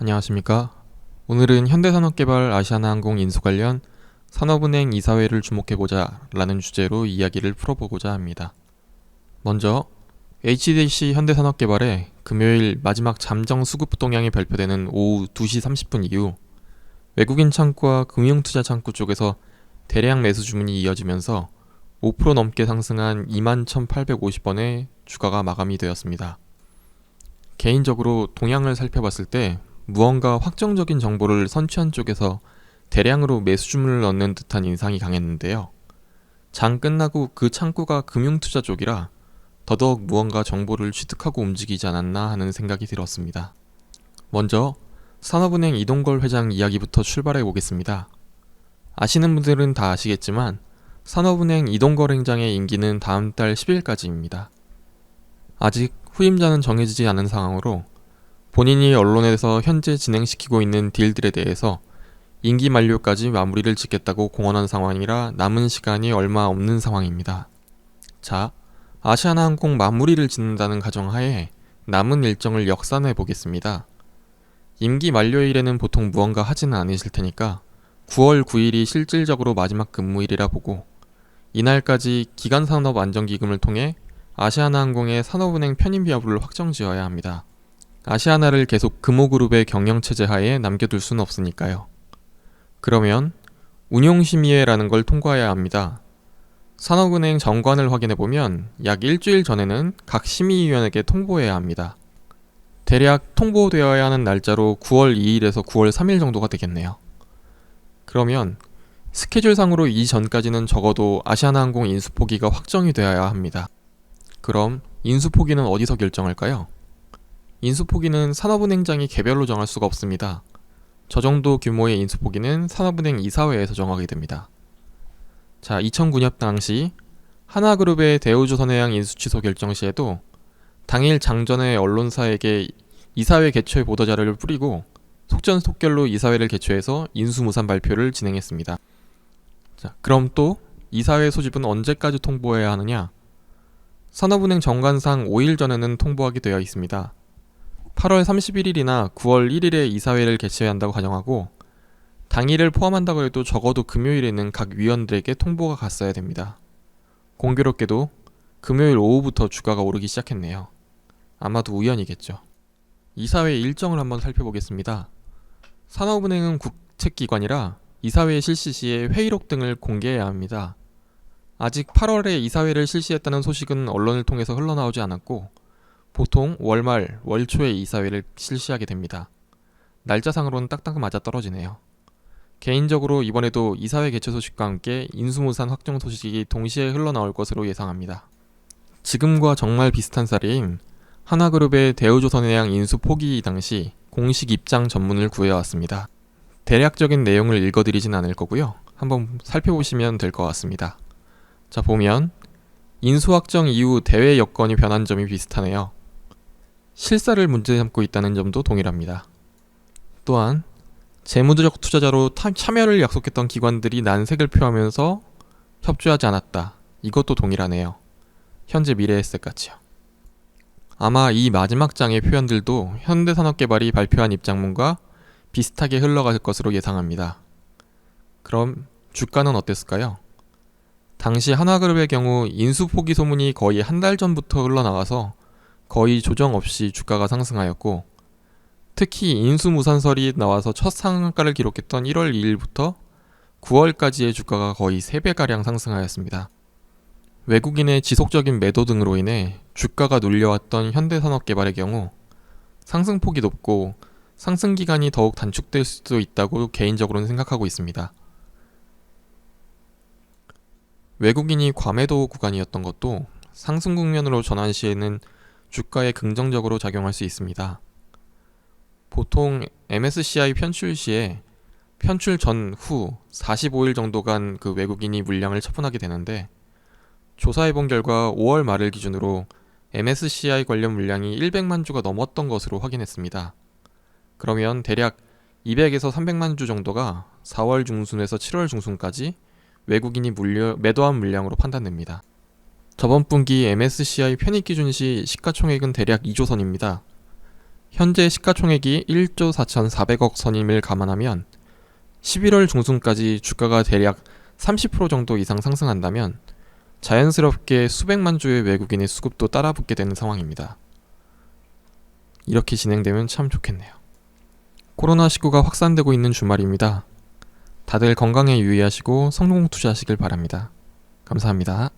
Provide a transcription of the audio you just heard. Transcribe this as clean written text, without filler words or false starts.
안녕하십니까. 오늘은 현대산업개발 아시아나항공 인수 관련 산업은행 이사회를 주목해보자 라는 주제로 이야기를 풀어보고자 합니다. 먼저 HDC 현대산업개발의 금요일 마지막 잠정 수급 동향이 발표되는 오후 2시 30분 이후 외국인 창구와 금융투자 창구 쪽에서 대량 매수 주문이 이어지면서 5% 넘게 상승한 21,850원에 주가가 마감이 되었습니다. 개인적으로 동향을 살펴봤을 때 무언가 확정적인 정보를 선취한 쪽에서 대량으로 매수 주문을 넣는 듯한 인상이 강했는데요. 장 끝나고 그 창구가 금융투자 쪽이라 더더욱 무언가 정보를 취득하고 움직이지 않았나 하는 생각이 들었습니다. 먼저 산업은행 이동걸 회장 이야기부터 출발해 보겠습니다. 아시는 분들은 다 아시겠지만 산업은행 이동걸 회장의 임기는 다음 달 10일까지입니다. 아직 후임자는 정해지지 않은 상황으로 본인이 언론에서 현재 진행시키고 있는 딜들에 대해서 임기 만료까지 마무리를 짓겠다고 공언한 상황이라 남은 시간이 얼마 없는 상황입니다. 자, 아시아나항공 마무리를 짓는다는 가정하에 남은 일정을 역산해 보겠습니다. 임기 만료일에는 보통 무언가 하지는 않으실 테니까 9월 9일이 실질적으로 마지막 근무일이라 보고 이날까지 기간산업안정기금을 통해 아시아나항공의 산업은행 편입 여부를 확정지어야 합니다. 아시아나를 계속 금호그룹의 경영체제 하에 남겨둘 수는 없으니까요. 그러면 운용심의회라는 걸 통과해야 합니다. 산업은행 정관을 확인해보면 약 일주일 전에는 각 심의위원에게 통보해야 합니다. 대략 통보되어야 하는 날짜로 9월 2일에서 9월 3일 정도가 되겠네요. 그러면 스케줄상으로 이전까지는 적어도 아시아나항공 인수포기가 확정이 되어야 합니다. 그럼 인수포기는 어디서 결정할까요? 인수포기는 산업은행장이 개별로 정할 수가 없습니다. 저 정도 규모의 인수포기는 산업은행 이사회에서 정하게 됩니다. 자, 2009년 당시 하나그룹의 대우조선해양 인수 취소 결정 시에도 당일 장전에 언론사에게 이사회 개최 보도자료를 뿌리고 속전속결로 이사회를 개최해서 인수무산 발표를 진행했습니다. 자, 그럼 또 이사회 소집은 언제까지 통보해야 하느냐? 산업은행 정관상 5일 전에는 통보하게 되어 있습니다. 8월 31일이나 9월 1일에 이사회를 개최해야 한다고 가정하고 당일을 포함한다고 해도 적어도 금요일에는 각 위원들에게 통보가 갔어야 됩니다. 공교롭게도 금요일 오후부터 주가가 오르기 시작했네요. 아마도 우연이겠죠. 이사회 일정을 한번 살펴보겠습니다. 산업은행은 국책기관이라 이사회 실시 시에 회의록 등을 공개해야 합니다. 아직 8월에 이사회를 실시했다는 소식은 언론을 통해서 흘러나오지 않았고 보통 월말, 월초에 이사회를 실시하게 됩니다. 날짜상으로는 딱딱 맞아떨어지네요. 개인적으로 이번에도 이사회 개최 소식과 함께 인수무산 확정 소식이 동시에 흘러나올 것으로 예상합니다. 지금과 정말 비슷한 사례인 하나그룹의 대우조선해양 인수 포기 당시 공식 입장 전문을 구해왔습니다. 대략적인 내용을 읽어드리진 않을 거고요. 한번 살펴보시면 될 것 같습니다. 자, 보면 인수 확정 이후 대외 여건이 변한 점이 비슷하네요. 실사를 문제 삼고 있다는 점도 동일합니다. 또한 재무적 투자자로 참여를 약속했던 기관들이 난색을 표하면서 협조하지 않았다. 이것도 동일하네요. 현재 미래에셋 같이요. 아마 이 마지막 장의 표현들도 현대산업개발이 발표한 입장문과 비슷하게 흘러갈 것으로 예상합니다. 그럼 주가는 어땠을까요? 당시 하나그룹의 경우 인수 포기 소문이 거의 한 달 전부터 흘러나와서 거의 조정 없이 주가가 상승하였고 특히 인수무산설이 나와서 첫 상한가를 기록했던 1월 2일부터 9월까지의 주가가 거의 3배가량 상승하였습니다. 외국인의 지속적인 매도 등으로 인해 주가가 눌려왔던 현대산업개발의 경우 상승폭이 높고 상승기간이 더욱 단축될 수도 있다고 개인적으로는 생각하고 있습니다. 외국인이 과매도 구간이었던 것도 상승 국면으로 전환 시에는 주가에 긍정적으로 작용할 수 있습니다. 보통 MSCI 편출 시에 편출 전후 45일 정도간 그 외국인이 물량을 처분하게 되는데 조사해본 결과 5월 말을 기준으로 MSCI 관련 물량이 100만 주가 넘었던 것으로 확인했습니다. 그러면 대략 200에서 300만 주 정도가 4월 중순에서 7월 중순까지 외국인이 매도한 물량으로 판단됩니다. 저번 분기 MSCI 편입 기준 시 시가총액은 대략 2조 선입니다. 현재 시가총액이 1조 4,400억 선임을 감안하면 11월 중순까지 주가가 대략 30% 정도 이상 상승한다면 자연스럽게 수백만 주의 외국인의 수급도 따라붙게 되는 상황입니다. 이렇게 진행되면 참 좋겠네요. 코로나19가 확산되고 있는 주말입니다. 다들 건강에 유의하시고 성공 투자하시길 바랍니다. 감사합니다.